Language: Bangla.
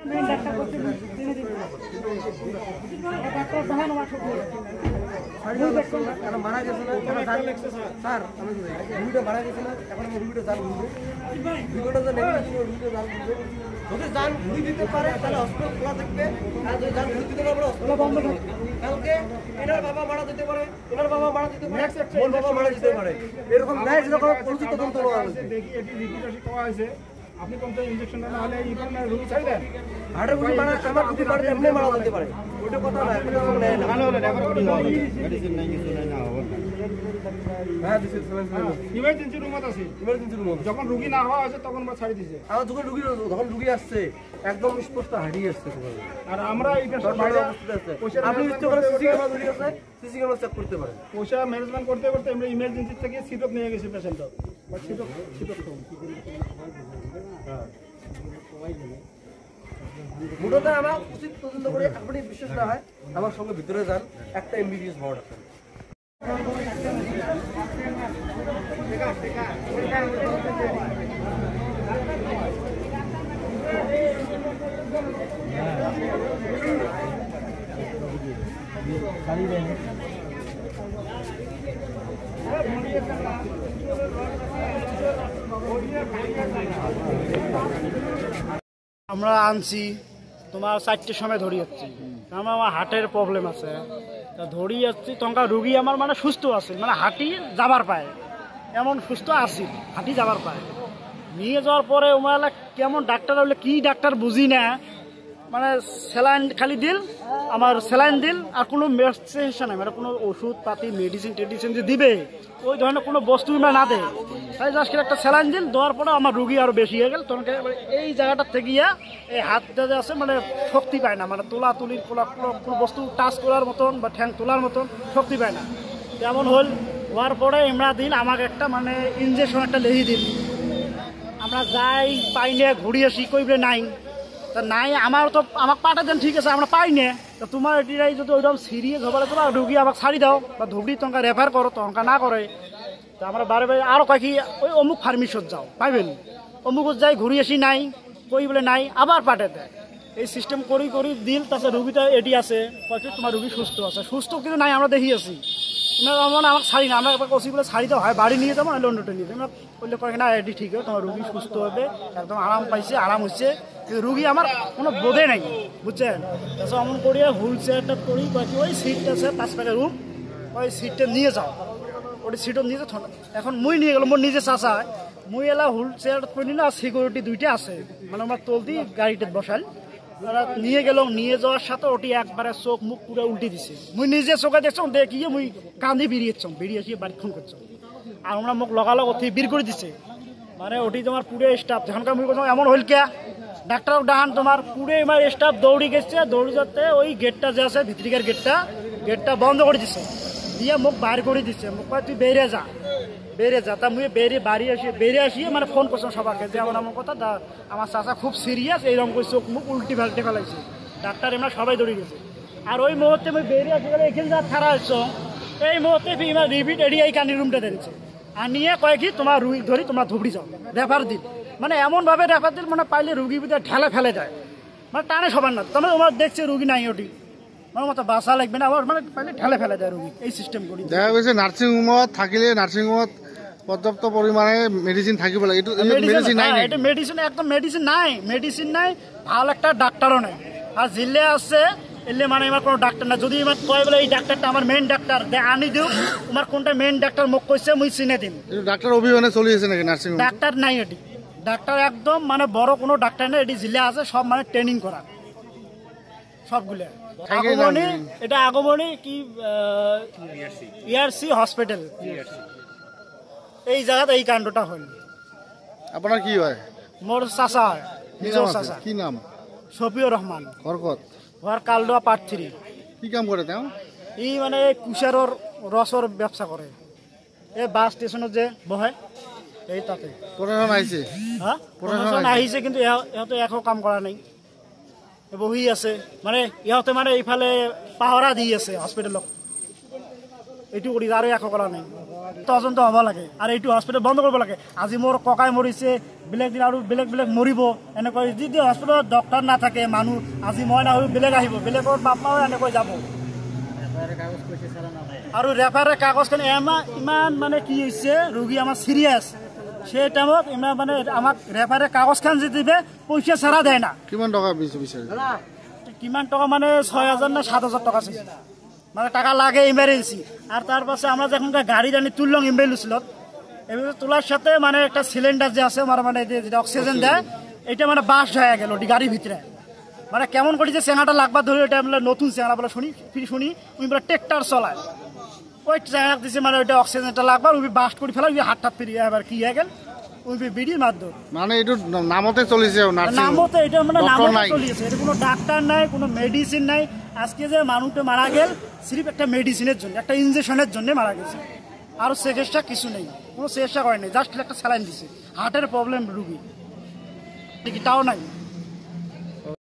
মেইন ডাক্তার করতে তিনি দিন ডাক্তার বাহানো মাছ মারা গেছে না স্যার আমি রুগীটা মারা গেছে না এখন আমি রুগীটা জান রুগীটা তো নেগেটিভ রুগীটা জান যদি জান ঘুরি দিতে পারে তাহলে হসপিটাল খোলা থাকবে আর যদি জান ঘুরি দিতে না পারে হসপিটাল বন্ধ থাকবে কালকে এনার বাবা মারা যেতে পারে ওনার বাবা মারা যেতে পারে ওর বাবা মারা যেতে পারে এরকম নাই যখন পরিচিত তদন্ত হওয়া হয়েছে দেখি এটি রিপিট আসি করা হয়েছে আপনি কোন ইনজেকশন না হলে এই কারণে রুগী চাইলেন হাড়ের রুগী মারা আমার রুগী মারা এমনি মারা যেতে পারে ওইটা কথা না এটা তো নেয় না ভালো হলে রেফার করে দাও মেডিসিন নাই কিছু নাই না হবে না হ্যাঁ দিস ইজ ইমার্জেন্সি রুমত আছে ইমার্জেন্সি রুম যখন রুগী না হওয়া আছে তখন বা ছাড়ি দিছে আমার যখন রুগী আসছে একদম স্পষ্ট হারিয়ে আসছে আর আমরা এটা আপনি ইচ্ছে করে সিসি ক্যামেরা ধরে আছে সিসি ক্যামেরা চেক করতে পারেন পয়সা ম্যানেজমেন্ট করতে করতে আমরা ইমার্জেন্সি থেকে সিটপ নিয়ে গেছি পেশেন্টটা বা সিটপ মূলত আমার উচিত তদন্ত করে আপনি বিশ্বাস না হয় আমার সঙ্গে ভিতরে যান একটা এমবিবিএস বড় ডাক্তার আমরা আনছি তোমার 4টের সময় ধরি যাচ্ছি আমার হার্টের প্রবলেম আছে তা ধরি যাচ্ছি তখন রুগী আমার মানে সুস্থ আছে মানে হাঁটি যাবার পায় এমন সুস্থ আছি হাঁটি যাবার পায় নিয়ে যাওয়ার পরে ওমালা কেমন ডাক্তার হলে কি ডাক্তার বুঝি না মানে স্যালাইন খালি দিল আমার স্যালাইন দিল আর কোনো মেডিসিন নাই মানে কোনো ওষুধ পাতি মেডিসিন টেডিসিন যে দিবে ওই ধরনের কোনো বস্তু না দেয় তাই জাস্ট একটা স্যালাইন দিল দেওয়ার পরে আমার রুগী আরও বেশি হয়ে গেল তখন এই জায়গাটা থেকে এই হাতটা যে আছে মানে শক্তি পায় না মানে তোলাতুলির কোনো বস্তু টাচ করার মতন বা ঠ্যাং তোলার মতন শক্তি পায় না তেমন হওয়ার পরে আমরা দিন আমাকে একটা মানে ইঞ্জেকশন একটা লেহি দিন আমরা যাই পাই নিয়ে ঘুরি আসি কইবে নাই তা নাই আমার তো আমাকে পাঠাতেন ঠিক আছে আমরা পাই না তা তোমার এটিরাই যদি ওইরকম সিরিয়াস হবার তো রুগী আমাকে ছাড়ি দাও বা ধুবড়ি টঙ্কা রেফার করো টঙ্কা না করে তা আমরা বারে বারে আরও কয়েকি ওই অমুক ফার্মেসিত যাও পাইবেন অমুকত যাই ঘুরি আসি নাই কই বলে নাই আবার পাঠে দেয় এই সিস্টেম করি দিল তাছাড়া রুগীটা এটি আছে তোমার রুগী সুস্থ আছে সুস্থ কিন্তু নাই আমরা দেখি আছি মানে আমাকে ছাড়ি না আমরা একবার কষি বলে ছাড়ি দেওয়া হয় বাড়ি নিয়ে যাবো না লন্ডনে নিয়ে যাবো বললে কয়েক না এটি ঠিক হবে তোমার রুগী সুস্থ হবে একদম আরাম পাইছে আরাম হচ্ছে কিন্তু রুগী আমার কোনো বোধে নাই বুঝছেন তাছাড়া এমন করিয়া হুইল চেয়ারটা করি কয়েক ওই সিটটা আছে 5 টাকা রুম ওই সিটটা নিয়ে যাও ওটি সিটও নিয়ে যাও এখন মুই নিয়ে গেল মোর নিজে চাচা মুই এলা হুইল চেয়ার করি না সিকিউরিটি 2টা আছে মানে আমার তলতি গাড়িতে বসাল ওরা নিয়ে গেল নিয়ে যাওয়ার সাথে ওটি একবারে চোখ মুখ পুরো উল্টে দিছে মুই নিজে চোখে দেখছ দেখিয়ে মুই কান্দি বেরিয়েছি বাড়ি ফোন করছ আর আমরা মুখ লগালগ ওটি বের করে দিছে মানে ওটি তোমার পুরো স্টাফ যখনকার মুই কথা এমন হইল কে ডাক্তার ডাহান তোমার পুরো আমার স্টাফ দৌড়ি গেছে দৌড়ি যেতে ওই গেটটা যে আছে ভিতরিকার গেটটা বন্ধ করে দিছে দিয়ে মুখ বাইর করে দিচ্ছে মুখ তুই বেরিয়ে যা তা মুই বেরিয়ে আসি মানে ফোন করছিলাম সবাইকে যে আমার কথা আমার চাচা খুব সিরিয়াস এইরকম করে চোখ মুখ উল্টি পাল্টে ফেলাইছে ডাক্তার এমরা সবাই দৌড়ে গেছে আর ওই মুহূর্তে আমি বেরিয়ে আসি গেলে এখানে যা খারাপ হচ্ছ এই মুহূর্তে রিপিট এড়িয়ে এই কানি রুমটা দেখছে আর নিয়ে কয়েকি তোমার রুগী ধরি তোমার ধুবড়ি যাও রেফার দিন মানে এমনভাবে রেফার দিন মানে পাইলে রুগী ভিতরে ঢেলে ফেলে দেয় মানে টানে সবার না তবে তোমার দেখছে রুগী নাই ওটি আমার মতো বাসা লাগবে না আবার মানে পাইলে ঢেলে ফেলে দেয় রুগী এই সিস্টেম করি দেখা গৈছে নার্সিংহোমত থাকিলে নার্সিংহোমত পর্যাপ্ত পরিমাণে মেডিসিন থাকিব লাগে এইটো মেডিসিন নাই এটা মেডিসিন একদম মেডিসিন নাই ভালো একটা ডাক্তারও নাই আর জিল্লে আছে এলে মানে আমার কোনো ডাক্তার না যদি আমার কয় বলে এই ডাক্তারটা আমার মেইন ডাক্তার আনি দিও তোমার কোনটা মেইন ডাক্তার মোক কইছে মুই চিনে দিন ডাক্তার অভিযানে চলি আছে নাকি নার্সিং ডাক্তার নাই এটি ডাক্তার একদম মানে বড় কোনো ডাক্তার নেই এটি জিল্লে আছে সব মানে ট্রেনিং করা সবগুলো আগমনী এটা আগমনী কি ইয়ারসি হসপিটাল এই জায়গাতে এই কাণ্ডটা হল আপনার কি হয় মোর চাচা হয় নিজের চাচা কি নাম শফিউর রহমান হরকত ঘর কালডোয়া পার্ট 3 কি কাম করে তেও এই মানে কুশারর রসর ব্যবসা করে এই বাস স্টেশনত যে বহে এই তাতে প্রশাসন আইছে হ্যাঁ প্রশাসন আহিছে কিন্তু ইহঁতে একো কাম কৰা নাই বহি আছে মানে ইহঁতে মানে এইফালে পাহৰা দি আছে হস্পিটেলক এইটো কৰি আৰু একো কৰা নাই তদন্ত হ'ব লাগে আৰু এইটো হস্পিটেল বন্ধ কৰিব লাগে আজি মোৰ ককাই মৰিছে বেলেগ দিন আৰু বেলেগ বেলেগ মৰিব এনেকৈ যদি হস্পিটেলত ডক্টৰ নাথাকে মানুহ আজি মই নাহো বেলেগ আহিব বেলেগৰ বাপ্পাও এনেকৈ যাব আৰু ৰেফাৰৰ কাগজখন ইমান মানে কি হৈছে ৰোগী আমাৰ চিৰিয়াছ সেই টাইমত ইমান মানে আমাক ৰেফাৰৰ কাগজখন যে দিবে পইচা চাৰা দেয় না কিমান টকা বিচাৰে কিমান টকা মানে 6,000 না 7,000 টাকা আছে মানে টাকা লাগে ইমার্জেন্সি আর তার পাশে আমরা যখন গাড়ি জানি তুললাম এম্বুলেন্সত এবার তোলার সাথে মানে একটা সিলিন্ডার যে আছে আমার মানে যেটা অক্সিজেন দেয় এটা মানে বাস হয়ে গেল গাড়ির ভিতরে মানে কেমন করে যে চেঙাটা লাগবা ধরে এটা বলে নতুন চেঙা বলে শুনি ওই বলে ট্রেক্টর চলায় ওই চেঙা দিছে মানে ওইটা অক্সিজেনটা লাগবার ওই বাস্ট করে ফেলা ওই হাত ফিরিয়ে এবার কি হয়ে গেল ওই বিডির মাধ্যমে মানে এইটো নামতে চলিছে নামতে এটা মানে নামতে চলিছে এটা কোনো ডাক্তার নাই কোনো মেডিসিন নাই আজকে যে মানুষটা মারা গেল সিরিফ একটা মেডিসিনের জন্য একটা ইনজেকশনের জন্য মারা গেছে আর চিকিৎসা কিছু নেই কোনো চিকিৎসা করে নাই জাস্ট একটা স্যালাইন দিছে হার্টের প্রবলেম রুগী তাও নাই